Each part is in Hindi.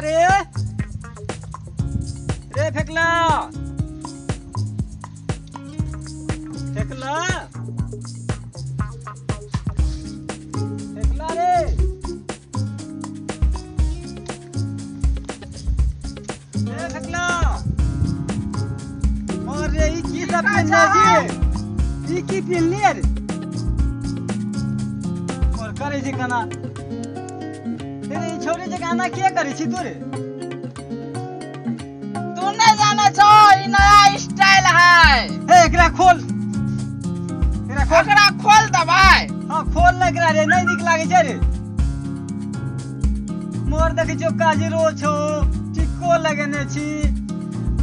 रे रे फेकला फेकला फेकला रे रे फेकला और रे ई की सब पहनले छी ई की पहनले रे और करे छी गाना तेरे ई छोरे जे गाना के करे छी तू रे तूने जाना छो ई नया स्टाइल है। हे एकरा खोल एकरा खोल दबाई। हां खोल ले एकरा रे नहीं निक लागे छै रे मोर देख जो काजरो छो टिक्को लगेने छी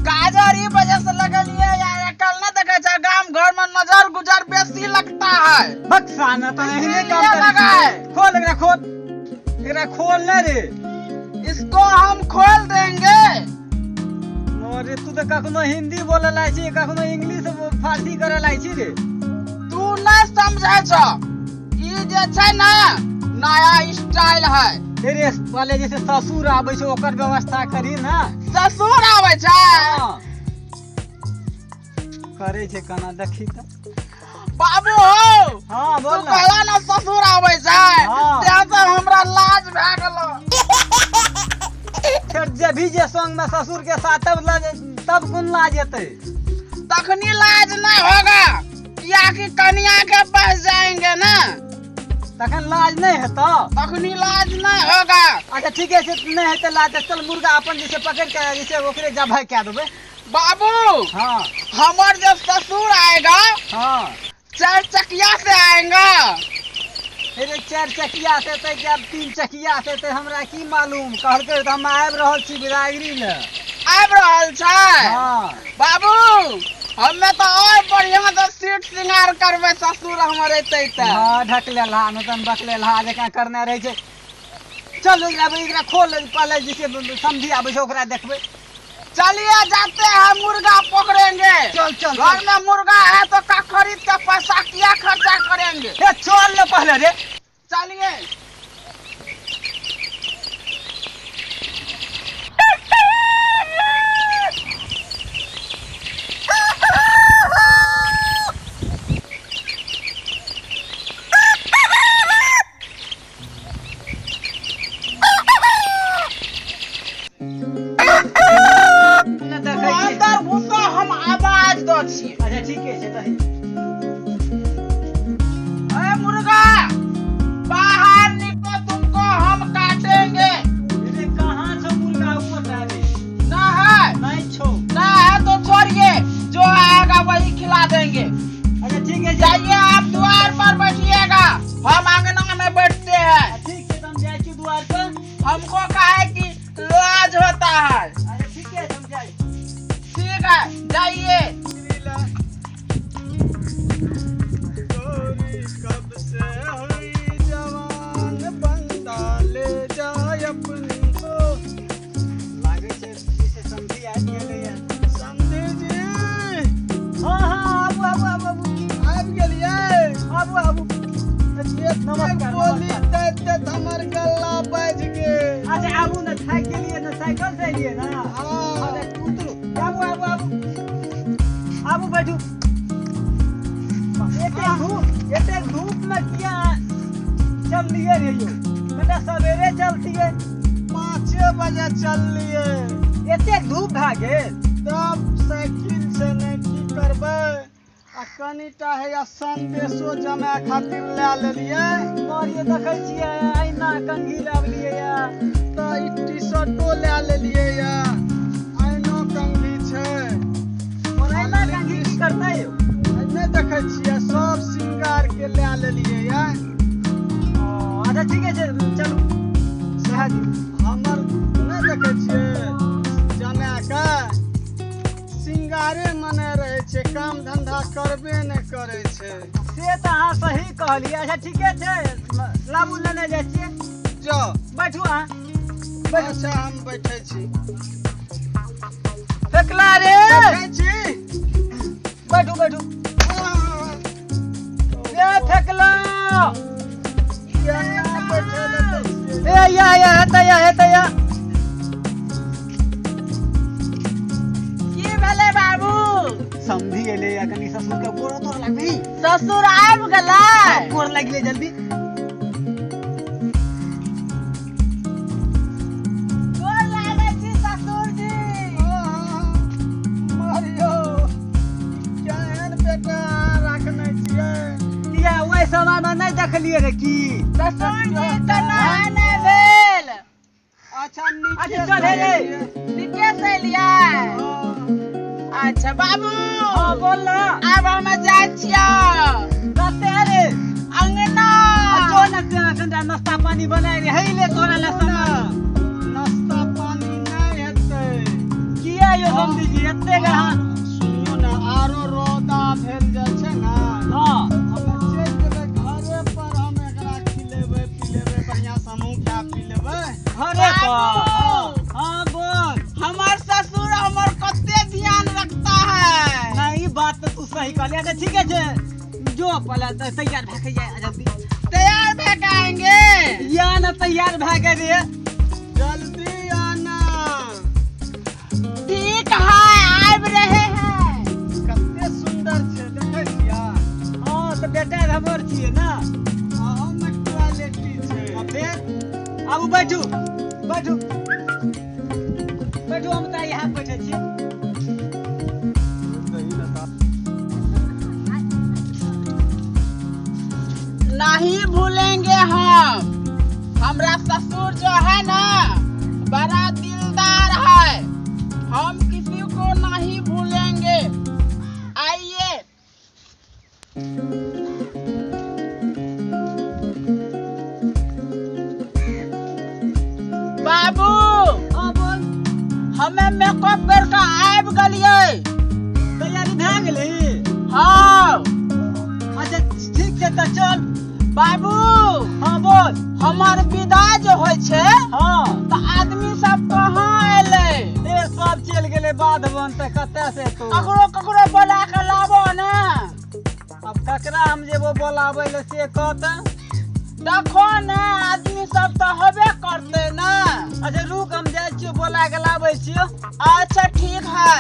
काजर ई वजह से लगलिए यार कल न देखे छ गांव घर में नजर गुजर बेसी लगता है। बक्साना तो नहीं काम करे खोल एकरा खोल ले रे इसको हम खोल देंगे। मोरे तू तो कखनो हिंदी बोले लाई छी कखनो इंग्लिश फारसी करे लाई छी रे तू नहीं समझे छ ई जे छै ना नया स्टाइल है। तेरे वाले जैसे ससुर आबै छै ओकर व्यवस्था करी ना ससुर आबै छै करे छै कना देखी त बाबू हो हां बोल तू कहला ना ससुर आबै छै ते से हमरा लाज भ गेलो। फिर जब भी जे संग में ससुर के साथ तब कौन लाज हेतै तखनी लाज नहीं होगा या कि कन्या के पास जाएंगे ना तखन लाज नहीं हेता तखनी लाज नहीं होगा। अच्छा ठीक है नहीं हेतै लाज चल मुर्गा अपन जैसे पकड़ के जैसे ओकरे जबाई के देबे बाबू हां हमार जब ससुर आएगा हां 4 चकिया से आएगा। फिर 4 चकिया से ते जब 3 चकिया से ते हमरा की मालूम कहलकै त हम आबि रहल छी बिरागरी ले आबि रहल छै हां बाबू हमें तो और बढ़िया से सीट सिंगार करबे ससुर हमर एतै त हां ढकले ला नतन बकले ला जका करने रहे छै चल एकरा खोल पहले जैसे समझी आबै छै ओकरा देखबै चलिए जाते हैं मुर्गा पकड़ेंगे। चल घर में मुर्गा है तो का खरीद के पैसा क्या खर्चा करेंगे। ए चल ले पहले रे चलिए अंदर घुसो हम आवाज दो छी। अच्छा ठीक है तही अरे मुर्गा बाहर निकलो तुमको हम काटेंगे। रे कहां छो मुर्गा ऊपर रे ना है नहीं छो ना है तो छोड़िए जो आएगा वही खिला देंगे। अच्छा ठीक है जाइए आप द्वार पर बैठिएगा हम आंगन में बैठते हैं। ठीक है तुम जाए छी द्वार पर हमको काहे कि लाज होता है। अच्छा ठीक है तुम जाए ठीक है जाइए। कब से हुई जवान बंदा ले जाए अपनी को लागे से जिसे समझी आ गया समझी जी हां आबू आ गेलिए आबू नमस्कार बोली ते हमर गल्ला बज गे। अच्छा आबू न थाक गेलिए न साइकिल से लिए ना हां उतरू आबू बैठू एते धूप में किया चल लिए रे यो मतलब सवेरे चलती है 5 बजे चल लिए एते धूप भा गेल तब साइकिल से नहीं की करबे आ कनिटा है या संदेशो जमा खातिर ले लेलिए और ये देखै छियै आईना कंघी लावलिए या त ई टी-शर्टो ले लेलिए या आईनो कंघी छै और आईना कंघी की करतै यो नहीं देखै छियै सब सिंगार के ले लेलिए या अच्छा ठीक है चलू सहज हमर नहीं देखै छियै जमा के सिंगारे मने रहे छे काम धंधा करबे नहीं करे छे से त अहाँ सही कहलिए। अच्छा ठीके छे लाबू लेने जाय छियै जो बैठू अहाँ अच्छा हम बैठे छी फेकला रे बैठे छी बैठू ए फेकला ए या हेतै ससुर आबि गेलै। गोर लागि ले जल्दी। गोर लागै छी ससुर जी। मारियो केहन बेटा रखने छियै। किया ओइ समय में नहीं देखलिए रे की? ससुर जी केना एने भेल? अच्छा नीचे अच्छा चल हे नीचे से लिया। अच्छा बाबू। हाँ बोल ना। आब हम जाइ छियै। कते रे? अंगना। जो न कनिटा नाश्ता पानी बनाए रे हई ले तोरा ले सामान। नाश्ता पानी नहीं हेतै। किया यो समझी जी एते गा? सुनियो ना आरो रौदा भेल जाय छै ना। हां हमे चलि जेबै घरे पर, हम एकरा खिलेबै पिलेबै बढ़िया से हमहूँ खा पी लेबै। घरे पर। बाबू। हाँ बोल। हमार ससुर हमर कते ध्यान रखता है। नहीं बात तो तू सही कहले। अच्छा ठीक है जो पहले तैयार भए के जाए जल्दी। तैयार भे के आएंगे। या ना तैयार भए के रे। जल्दी आना। ठीक है आबि रहे हैं। कते सुंदर छै देखै छियै। हाँ तो बेटा हमर छिए ना। अहू में क्वालिटी छै। अब फिर आबू बैठू बैठू बैठू। हम तो यहाँ बैठे छिए। नहीं भूलेंगे हम। हमरा ससुर जो है ना बड़ा दिलदार है। हम किसी को नहीं भूलेंगे। आइए। बाबू हाँ बोल। हमें मेकअप करके आबि गेलियै। तैयारी भए गेलै? हाँ अच्छा ठीक छै तो चल। बाबू हाँ बोल। हमार विदा जो होइ छै हाँ तो आदमी सब कहाँ एले? ए सब चल गेले बाध वन त कते से तू? ककरो ककरो बोला के लाबो ना। अब ककरा हम जेबो बोलाबै ले से कहत। देखो ना आदमी सब तो होबे करते ना। अच्छा रुक हम जाइ छियो बोला के लाबै छियो। अच्छा ठीक है।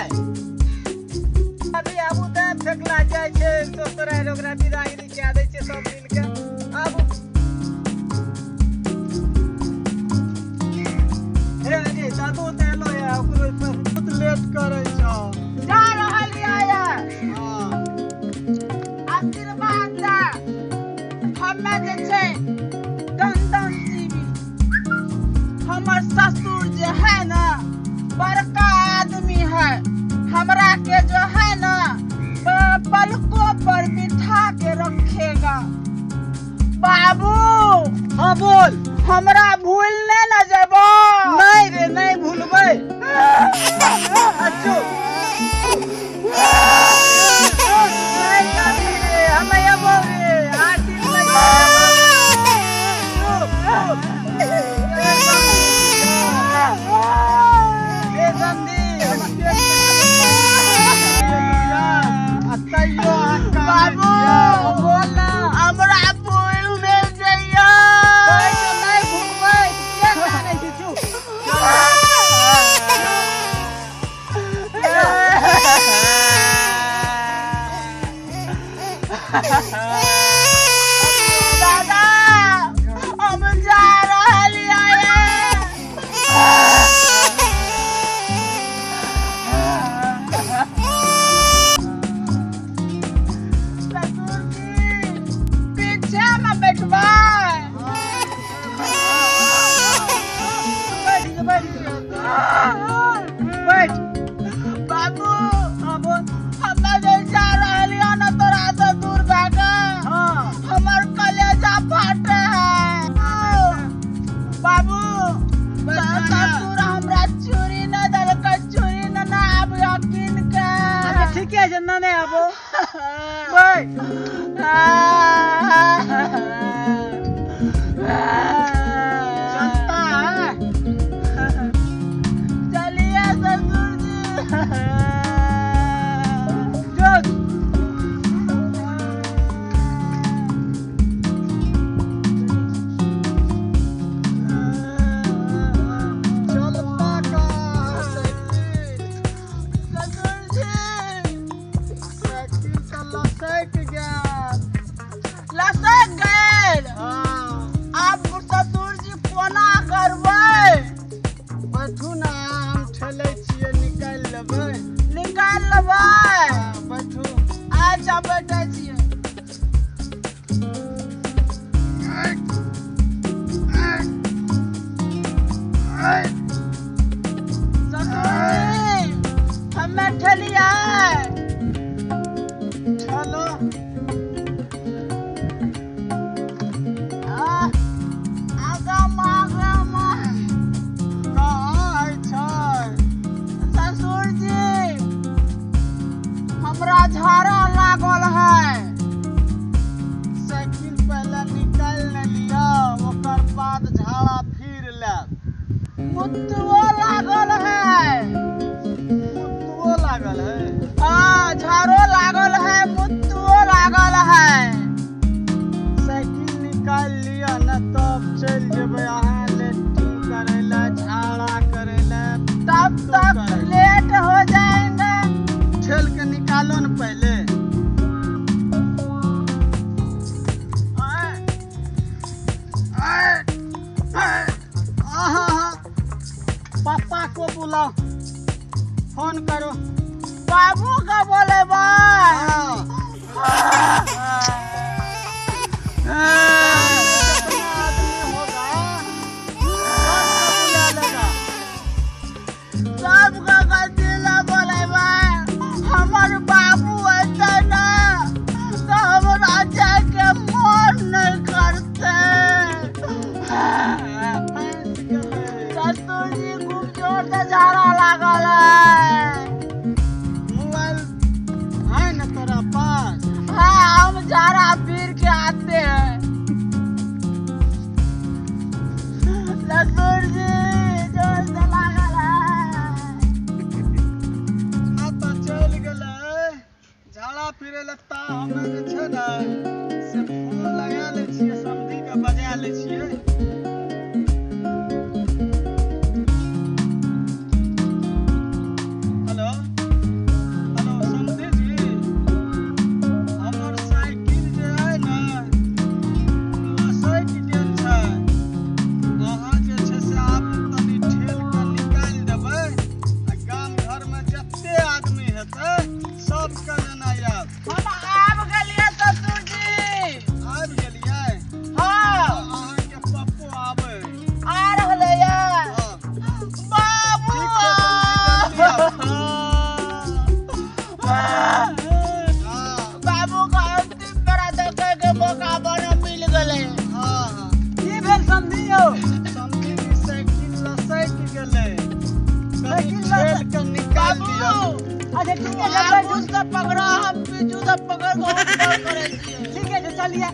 अभी आबू त फेकला जाइ छै दोस्तरा ओकरा विदागिरी कए दै छै सब मिल के। आबू हे रे दादू त एलो या ओकरो बहुत लेट करै छौ। जा रहलियै या हाँ आशीर्वाद दा। हमे जे छै दंदन जीवी। हमर ससुर जे है ना बड़का आदमी है। हमरा के जो है ना पलकों पर बिठा के रखेगा। बाबू हाँ बोल। हमरा भूलने न जेबो। नहीं रे नहीं भूलबै। अच्छो नहीं कभी रे हमें अबो रे आशीष लगा। ए संदी अतैयो बाबू बोल ना। हमरा भूलने जइयो। नहीं भूलबै के जाने छी तू। दादा हम जा रहलियै। ससुर जी पीछे में बैठबै। बैठ। बाबू हाँ बोल। हमे जे जा रहलियै न तोरा से दूर भागे। हाँ हमर कलेजा फाटे है। बाबू ससुर हमरा चूड़ी न देलकै। चूड़ी न आब यकीन के। अच्छा ठीके छै नने आबो। बैठ। चलता है। चलिए ससुर जी। जो चलता का साइकिल। ससुर जी साइकिल चला सैट गया। झाड़ा लागल है। साइकिल पहले निकाल लिया, ओकर बाद झाड़ा फिर लेब। मुत्तुओ लागल है। मुत्तुओ लागल है। हाँ, झाड़ो लागल है, मुत्तुओ लागल है। साइकिल निकाल लिया न, तब चल जेबै अहाँ लेट्रिन करे ला, झाड़ा करे ला। तब तक लेट हो जाएगा। ठेल के निकालो न पहले। पापा को बुलाओ, फोन करो। बाबू का बोले भाई। कितना आदमी होगा, सबका बुला लेगा। सबका गलतीला बोले भाई। हमार बाबू ऐसे ना तो हमरा जाके मन नहीं करते। ससुर जी खूब जोर से झाड़ा लागल है। मोबाइल है न तेरा पास? हाँ, हम झाड़ा फिर के आते हैं। ससुर जी जोर से लागल है। हाँ तो चल गेलै झाड़ा फिरे लगता। हमे जे छै ने से फोन लगा ले छियै, समधी के बजा ले छियै। हेलो हेलो समधी जी, हमर साइकिल जे है ने लसैक गेल छै। अहाँ जे छै से आब तनी ठेल के निकालि देबै, आ गाम घर में जते आदमी हेतै सबके लेना आयब। हम आब गेलियै ससुर जी। आबि गेलियै? हाँ, अहाँके पप्पो आबै। आ रहले ये। हाँ, बाबू। ठीक छै समधी, जल्दी आउ। हाँ बाबू का अंतिम बेरा देखे के मौका बने मिल गेले। हाँ हाँ, की भेल समझी यौ? समधी जी साइकिल लसैक गेलै, कनी साइकिल ठेल के निकालि बाबू, दियौ। अच्छा ठीक है, बाबू से पकड़ो, हम पीछू से पकड़ के हम डर करे छियै। ठीक है, चलिए।